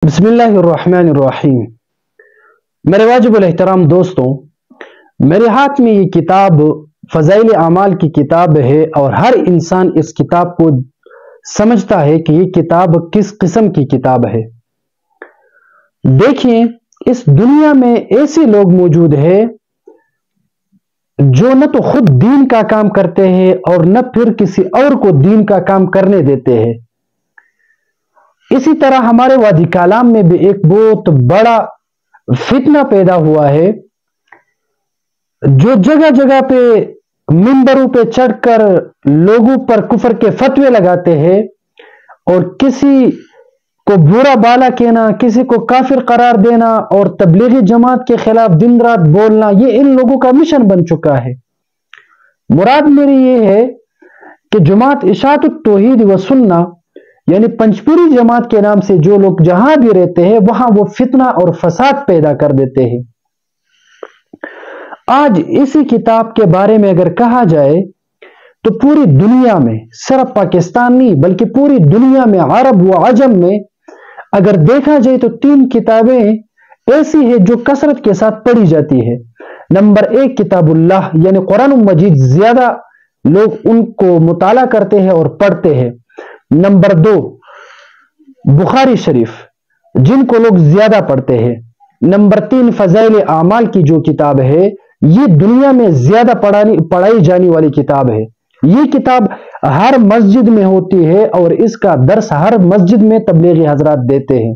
بسم اللہ الرحمن الرحیم۔ میرے واجب الاحترام دوستوں، میرے ہاتھ میں یہ کتاب فضائل اعمال کی کتاب ہے اور ہر انسان اس کتاب کو سمجھتا ہے کہ یہ کتاب کس قسم کی کتاب ہے۔ دیکھیں، اس دنیا میں ایسے لوگ موجود ہیں جو نہ تو خود دین کا کام کرتے ہیں اور نہ پھر کسی اور کو دین کا کام کرنے دیتے ہیں۔ اسی طرح ہمارے وادی کالام میں بھی ایک بہت بڑا فتنہ پیدا ہوا ہے، جو جگہ جگہ پہ منبروں پہ چڑھ کر لوگوں پر کفر کے فتوے لگاتے ہیں اور کسی کو برا بالا کہنا، کسی کو کافر قرار دینا اور تبلیغی جماعت کے خلاف دن رات بولنا، یہ ان لوگوں کا مشن بن چکا ہے۔ مراد میری یہ ہے کہ جماعت اشاعت التوحید و سنہ یعنی پنجپیری جماعت کے نام سے جو لوگ جہاں بھی رہتے ہیں وہاں وہ فتنہ اور فساد پیدا کر دیتے ہیں۔ آج اسی کتاب کے بارے میں اگر کہا جائے تو پوری دنیا میں، صرف پاکستان نہیں بلکہ پوری دنیا میں، عرب و عجم میں اگر دیکھا جائے تو 3 کتابیں ایسی ہیں جو کثرت کے ساتھ پڑھی جاتی ہے۔ نمبر 1 کتاب اللہ یعنی قرآن مجید، زیادہ لوگ ان کو مطالعہ کرتے ہیں اور پڑھتے ہیں۔ نمبر 2 بخاری شریف، جن کو لوگ زیادہ پڑھتے ہیں۔ نمبر 3 فضائل اعمال کی جو کتاب ہے، یہ دنیا میں زیادہ پڑھائی جانے والی کتاب ہے۔ یہ کتاب ہر مسجد میں ہوتی ہے اور اس کا درس ہر مسجد میں تبلیغی حضرات دیتے ہیں۔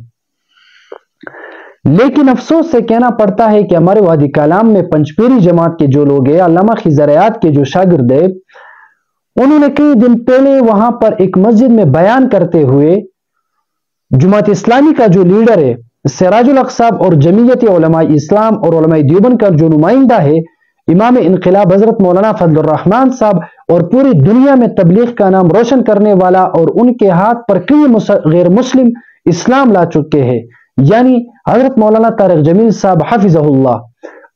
لیکن افسوس سے کہنا پڑتا ہے کہ ہمارے وادی کالام میں پنجپیری جماعت کے جو لوگ ہیں، علامہ خضریات کے جو شاگرد ہیں، انہوں نے کئی دن پہلے وہاں پر ایک مسجد میں بیان کرتے ہوئے جماعت اسلامی کا جو لیڈر ہے سراج الحق صاحب اور جمعیت علماء اسلام اور علماء دیوبند کا جو نمائندہ ہے امام انقلاب حضرت مولانا فضل الرحمان صاحب، اور پوری دنیا میں تبلیغ کا نام روشن کرنے والا اور ان کے ہاتھ پر کئی غیر مسلم اسلام لا چکے ہیں، یعنی حضرت مولانا طارق جمیل صاحب حفظہ اللہ،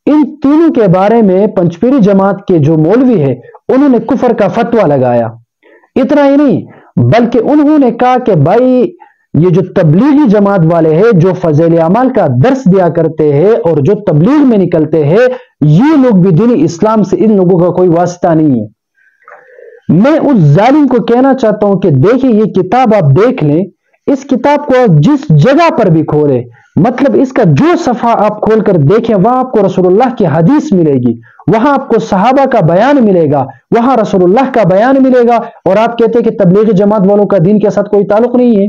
ان تینوں کے بارے میں پنجپیری جماعت کے جو مولوی ہے انہوں نے کفر کا فتویٰ لگایا۔ اتنا ہی نہیں بلکہ انہوں نے کہا کہ بھائی یہ جو تبلیغی جماعت والے ہیں جو فضائل اعمال کا درس دیا کرتے ہیں اور جو تبلیغ میں نکلتے ہیں، یہ لوگ بھی دین اسلام سے ان لوگوں کا کوئی واسطہ نہیں ہے۔ میں اس ظالم کو کہنا چاہتا ہوں کہ دیکھیں، یہ کتاب آپ دیکھ لیں، اس کتاب کو جس جگہ پر بھی کھولے، مطلب اس کا جو صفحہ آپ کھول کر دیکھیں وہاں آپ کو رسول اللہ کی حدیث ملے گی، وہاں آپ کو صحابہ کا بیان ملے گا، وہاں رسول اللہ کا بیان ملے گا، اور آپ کہتے ہیں کہ تبلیغی جماعت والوں کا دین کے ساتھ کوئی تعلق نہیں ہے۔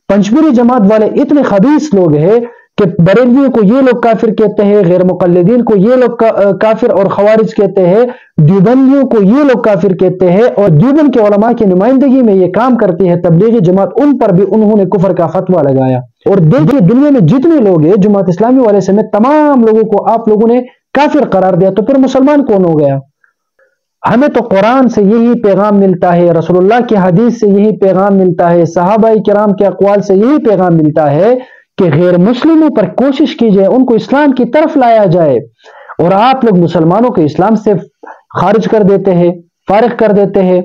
پنجپیری جماعت والے اتنے خبیث لوگ ہیں کہ بریلویوں کو یہ لوگ کافر کہتے ہیں، غیر مقلدین کو یہ لوگ کافر اور خوارج کہتے ہیں، دیوبندیوں کو یہ لوگ کافر کہتے ہیں، اور دیوبند کے علماء کی نمائندگی میں یہ کام کرتی ہے تبلیغی جماعت، ان پر بھی انہوں نے کفر کا فتویٰ لگایا۔ اور دیکھیے دنیا میں جتنے لوگ ہیں جماعت اسلامی والے سمیت تمام لوگوں کو آپ لوگوں نے کافر قرار دیا، تو پھر مسلمان کون ہو گیا؟ ہمیں تو قرآن سے یہی پیغام ملتا ہے، رسول اللہ کی حدیث سے یہی پیغام ملتا ہے، صحابہ کرام کے اقوال سے یہی پیغام ملتا ہے کہ غیر مسلموں پر کوشش کی جائے، ان کو اسلام کی طرف لایا جائے، اور آپ لوگ مسلمانوں کو اسلام سے خارج کر دیتے ہیں، فارغ کر دیتے ہیں۔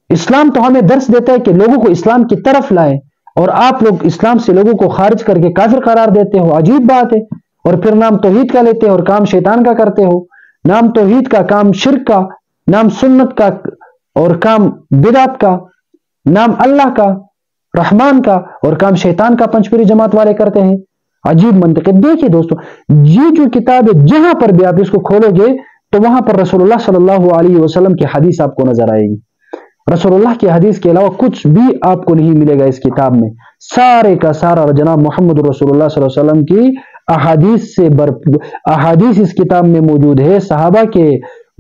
اسلام تو ہمیں درس دیتا ہے کہ لوگوں کو اسلام کی طرف لائیں، اور آپ لوگ اسلام سے لوگوں کو خارج کر کے کافر قرار دیتے ہو، عجیب بات ہے۔ اور پھر نام توحید کا لیتے ہو اور کام شیطان کا کرتے ہو، نام توحید کا، کام شرک کا، نام سنت کا اور کام بدعت کا، نام اللہ کا رحمان کا اور کام شیطان کا پنجپیری جماعت والے کرتے ہیں۔ عجیب منطق ہے۔ دیکھیے دوستو، یہ جو کتاب ہے جہاں پر بھی آپ اس کو کھولو گے تو وہاں پر رسول اللہ صلی اللہ علیہ وسلم کی حدیث آپ کو نظر آئے گی۔ رسول اللہ کی حدیث کے علاوہ کچھ بھی آپ کو نہیں ملے گا اس کتاب میں، سارے کا سارا جناب محمد رسول اللہ صلی اللہ علیہ وسلم کی احادیث اس کتاب میں موجود ہے، صحابہ کے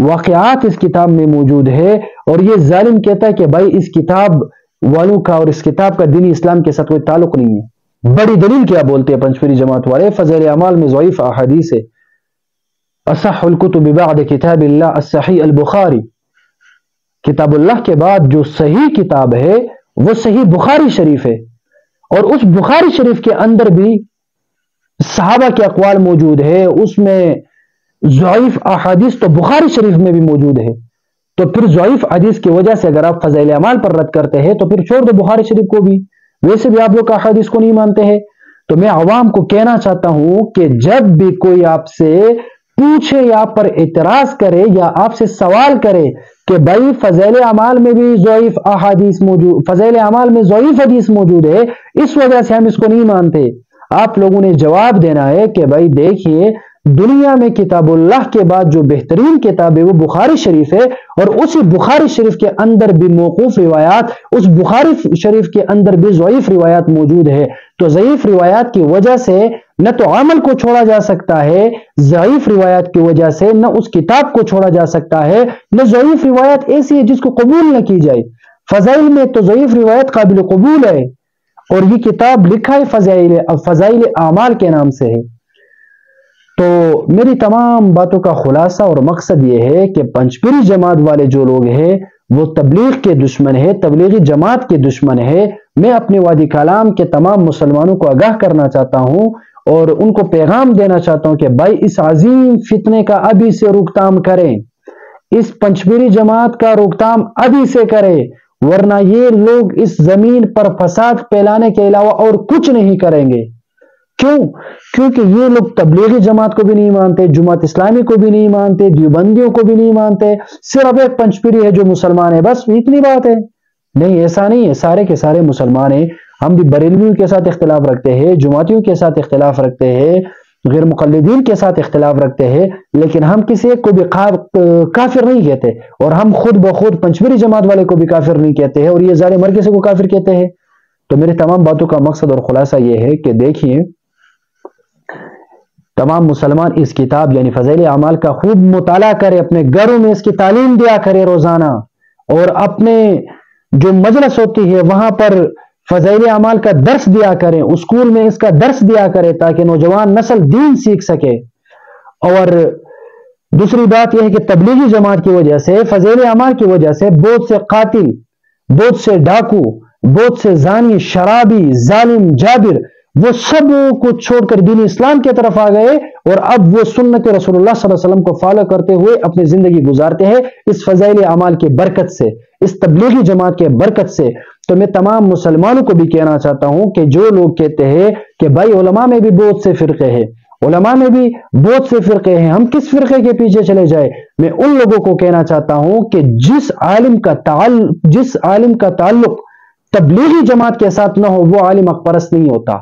واقعات اس کتاب میں موجود ہے، اور یہ ظالم کہتا ہے کہ بھائی اس کتاب والوں کا اور اس کتاب کا دینی اسلام کے ساتھ کوئی تعلق نہیں ہے۔ بڑی دلیل کیا بولتے ہیں پنجپیری جماعت والے؟ فضائل اعمال میں ضعیف احادیث ہے۔ اصح الکتب بعد کتاب اللہ الصحیح البخاری، کتاب اللہ کے بعد جو صحیح کتاب ہے وہ صحیح بخاری شریف ہے، اور اس بخاری شریف کے اندر بھی صحابہ کے اقوال موجود ہے، اس میں ضعیف احادیث تو بخاری شریف میں بھی موجود ہے۔ تو پھر ضعیف حدیث کی وجہ سے اگر آپ فضائل اعمال پر رد کرتے ہیں تو پھر چھوڑ دو بخاری شریف کو بھی، ویسے بھی آپ لوگ احادیث کو نہیں مانتے ہیں۔ تو میں عوام کو کہنا چاہتا ہوں کہ جب بھی کوئی آپ سے پوچھے یا پر اعتراض کرے یا آپ سے سوال کرے کہ بھائی فضائل اعمال میں بھی ضعیف احادیث موجود، فضائل اعمال میں ضعیف حدیث موجود ہے، اس وجہ سے ہم اس کو نہیں مانتے، آپ لوگوں نے جواب دینا ہے کہ بھائی دیکھیے، دنیا میں کتاب اللہ کے بعد جو بہترین کتاب ہے وہ بخاری شریف ہے، اور اسی بخاری شریف کے اندر بھی موقوف روایات، اس بخاری شریف کے اندر بھی ضعیف روایات موجود ہے، تو ضعیف روایات کی وجہ سے نہ تو عمل کو چھوڑا جا سکتا ہے، ضعیف روایات کی وجہ سے نہ اس کتاب کو چھوڑا جا سکتا ہے، نہ ضعیف روایت ایسی ہے جس کو قبول نہ کی جائے۔ فضائل میں تو ضعیف روایت قابل قبول ہے، اور یہ کتاب لکھا ہے فضائل اعمال کے نام سے ہے۔ تو میری تمام باتوں کا خلاصہ اور مقصد یہ ہے کہ پنچپیری جماعت والے جو لوگ ہیں وہ تبلیغ کے دشمن ہے، تبلیغی جماعت کے دشمن ہے۔ میں اپنے وادی کلام کے تمام مسلمانوں کو آگاہ کرنا چاہتا ہوں اور ان کو پیغام دینا چاہتا ہوں کہ بھائی اس عظیم فتنے کا ابھی سے روک تھام کریں، اس پنچپیری جماعت کا روک تھام ابھی سے کریں، ورنہ یہ لوگ اس زمین پر فساد پھیلانے کے علاوہ اور کچھ نہیں کریں گے۔ کیوں؟ کیونکہ یہ لوگ تبلیغی جماعت کو بھی نہیں مانتے، جماعت اسلامی کو بھی نہیں مانتے، دیوبندیوں کو بھی نہیں مانتے، صرف ایک پنچپیری ہے جو مسلمان ہے، بس اتنی بات ہے۔ نہیں، ایسا نہیں ہے، سارے کے سارے مسلمان ہیں۔ ہم بھی بریلویوں کے ساتھ اختلاف رکھتے ہیں، جماعتیوں کے ساتھ اختلاف رکھتے ہیں، غیر مقلدین کے ساتھ اختلاف رکھتے ہیں، لیکن ہم کسی ایک کو بھی کافر نہیں کہتے، اور ہم خود بخود پنچپیری جماعت والے کو بھی کافر نہیں کہتے ہیں، اور یہ ظالم ہر کسی کو کافر کہتے ہیں۔ تو میرے تمام باتوں کا مقصد اور خلاصہ یہ ہے کہ دیکھیے، تمام مسلمان اس کتاب یعنی فضائل اعمال کا خوب مطالعہ کرے، اپنے گھروں میں اس کی تعلیم دیا کرے روزانہ، اور اپنے جو مجلس ہوتی ہے وہاں پر فضائل اعمال کا درس دیا کریں، اسکول میں اس کا درس دیا کرے تاکہ نوجوان نسل دین سیکھ سکے۔ اور دوسری بات یہ ہے کہ تبلیغی جماعت کی وجہ سے، فضائل اعمال کی وجہ سے بہت سے قاتل، بہت سے ڈاکو، بہت سے زانی، شرابی، ظالم، جابر، وہ سب کو چھوڑ کر دین اسلام کی طرف آ گئے، اور اب وہ سنت رسول اللہ صلی اللہ علیہ وسلم کو فالو کرتے ہوئے اپنی زندگی گزارتے ہیں اس فضائل اعمال کی برکت سے، اس تبلیغی جماعت کے برکت سے۔ تو میں تمام مسلمانوں کو بھی کہنا چاہتا ہوں کہ جو لوگ کہتے ہیں کہ بھائی علماء میں بھی بہت سے فرقے ہیں، علماء میں بھی بہت سے فرقے ہیں، ہم کس فرقے کے پیچھے چلے جائے، میں ان لوگوں کو کہنا چاہتا ہوں کہ جس عالم کا تعلق تبلیغی جماعت کے ساتھ نہ ہو وہ عالم حق پرست نہیں ہوتا۔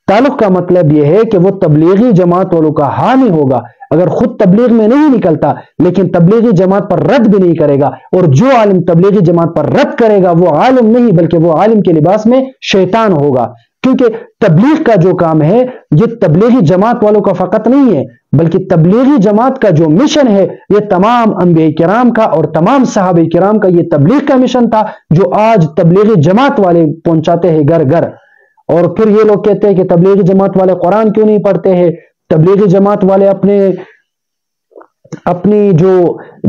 تعلق کا مطلب یہ ہے کہ وہ تبلیغی جماعت والوں کا حامی ہوگا، اگر خود تبلیغ میں نہیں نکلتا لیکن تبلیغی جماعت پر رد بھی نہیں کرے گا، اور جو عالم تبلیغی جماعت پر رد کرے گا وہ عالم نہیں بلکہ وہ عالم کے لباس میں شیطان ہوگا، کیونکہ تبلیغ کا جو کام ہے یہ تبلیغی جماعت والوں کا فقط نہیں ہے، بلکہ تبلیغی جماعت کا جو مشن ہے یہ تمام انبیاء کرام کا اور تمام صحابہ کرام کا یہ تبلیغ کا مشن تھا، جو آج تبلیغی جماعت والے پہنچاتے ہیں گھر گھر۔ اور پھر یہ لوگ کہتے ہیں کہ تبلیغی جماعت والے قرآن کیوں نہیں پڑھتے ہیں، تبلیغی جماعت والے اپنی جو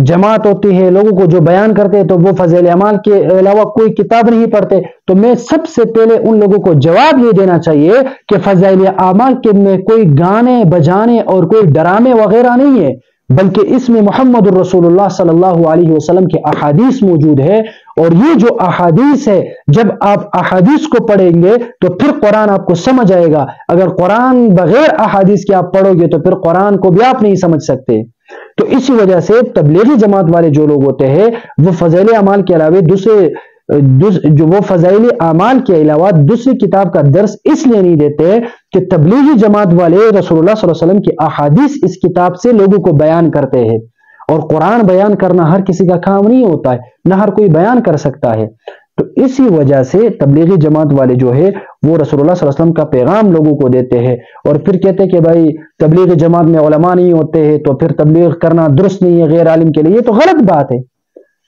جماعت ہوتی ہے لوگوں کو جو بیان کرتے ہیں تو وہ فضائل اعمال کے علاوہ کوئی کتاب نہیں پڑھتے۔ تو میں سب سے پہلے ان لوگوں کو جواب یہ دینا چاہیے کہ فضائل اعمال کے میں کوئی گانے بجانے اور کوئی ڈرامے وغیرہ نہیں ہے، بلکہ اس میں محمد الرسول اللہ صلی اللہ علیہ وسلم کے احادیث موجود ہے، اور یہ جو احادیث ہے جب آپ احادیث کو پڑھیں گے تو پھر قرآن آپ کو سمجھ آئے گا، اگر قرآن بغیر احادیث کے آپ پڑھو گے تو پھر قرآن کو بھی آپ نہیں سمجھ سکتے۔ تو اسی وجہ سے تبلیغی جماعت والے جو لوگ ہوتے ہیں وہ فضائل اعمال کے علاوہ دوسری کتاب کا درس اس لیے نہیں دیتے کہ تبلیغی جماعت والے رسول اللہ صلی اللہ علیہ وسلم کی احادیث اس کتاب سے لوگوں کو بیان کرتے ہیں، اور قرآن بیان کرنا ہر کسی کا کام نہیں ہوتا ہے، نہ ہر کوئی بیان کر سکتا ہے۔ تو اسی وجہ سے تبلیغی جماعت والے جو ہے وہ رسول اللہ صلی اللہ علیہ وسلم کا پیغام لوگوں کو دیتے ہیں، اور پھر کہتے ہیں کہ بھائی تبلیغی جماعت میں علماء نہیں ہوتے ہیں تو پھر تبلیغ کرنا درست نہیں ہے غیر عالم کے لیے، یہ تو غلط بات ہے،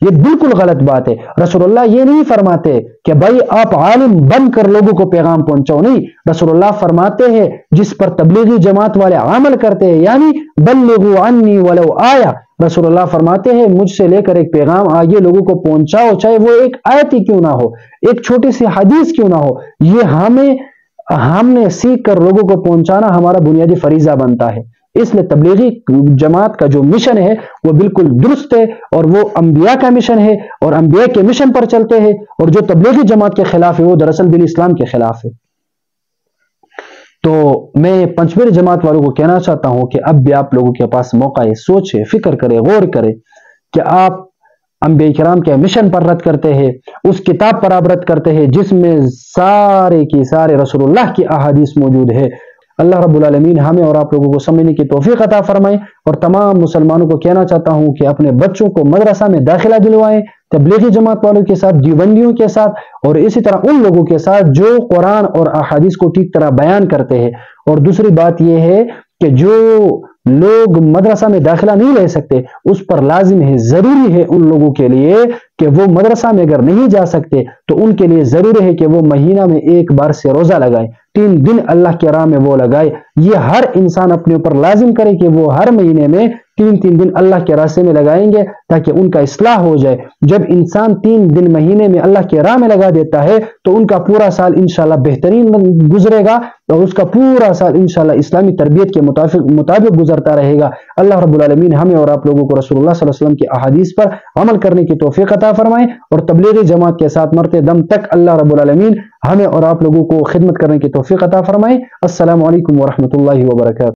یہ بالکل غلط بات ہے۔ رسول اللہ یہ نہیں فرماتے کہ بھائی آپ عالم بن کر لوگوں کو پیغام پہنچاؤ، نہیں، رسول اللہ فرماتے ہیں جس پر تبلیغی جماعت والے عمل کرتے ہیں، یعنی بلغوا عنی ولو آیا، رسول اللہ فرماتے ہیں مجھ سے لے کر ایک پیغام آگے لوگوں کو پہنچاؤ، چاہے وہ ایک آیت ہی کیوں نہ ہو، ایک چھوٹی سی حدیث کیوں نہ ہو، یہ ہم نے سیکھ کر لوگوں کو پہنچانا ہمارا بنیادی فریضہ بنتا ہے۔ اس لیے تبلیغی جماعت کا جو مشن ہے وہ بالکل درست ہے، اور وہ انبیاء کا مشن ہے، اور انبیاء کے مشن پر چلتے ہیں، اور جو تبلیغی جماعت کے خلاف ہے وہ دراصل دین اسلام کے خلاف ہے۔ تو میں پنچپیر جماعت والوں کو کہنا چاہتا ہوں کہ اب بھی آپ لوگوں کے پاس موقع ہے، سوچے، فکر کرے، غور کرے کہ آپ انبیاء کرام کے مشن پر رد کرتے ہیں، اس کتاب پر آپ رد کرتے ہیں جس میں سارے کی سارے رسول اللہ کی احادیث موجود ہے۔ اللہ رب العالمین ہمیں اور آپ لوگوں کو سمجھنے کی توفیق عطا فرمائے، اور تمام مسلمانوں کو کہنا چاہتا ہوں کہ اپنے بچوں کو مدرسہ میں داخلہ دلوائیں، تبلیغی جماعت والوں کے ساتھ، دیوبندیوں کے ساتھ، اور اسی طرح ان لوگوں کے ساتھ جو قرآن اور احادیث کو ٹھیک طرح بیان کرتے ہیں۔ اور دوسری بات یہ ہے کہ جو لوگ مدرسہ میں داخلہ نہیں لے سکتے، اس پر لازم ہے، ضروری ہے ان لوگوں کے لیے کہ وہ مدرسہ میں اگر نہیں جا سکتے تو ان کے لیے ضروری ہے کہ وہ مہینہ میں ایک بار سے روزہ لگائے، 3 دن اللہ کے راہ میں وہ لگائے۔ یہ ہر انسان اپنے اوپر لازم کرے کہ وہ ہر مہینے میں 3 دن اللہ کے راستے میں لگائیں گے تاکہ ان کا اصلاح ہو جائے۔ جب انسان 3 دن مہینے میں اللہ کے راہ میں لگا دیتا ہے تو ان کا پورا سال انشاءاللہ بہترین گزرے گا، اور اس کا پورا سال انشاءاللہ اسلامی تربیت کے مطابق گزرتا رہے گا۔ اللہ رب العالمین ہمیں اور آپ لوگوں کو رسول اللہ صلی اللہ علیہ وسلم کی احادیث پر عمل کرنے کی توفیق عطا فرمائے، اور تبلیغی جماعت کے ساتھ مرتے دم تک اللہ رب العالمین ہمیں اور آپ لوگوں کو خدمت کرنے کی توفیق عطا فرمائے۔ السلام علیکم ورحمۃ اللہ وبرکاتہ۔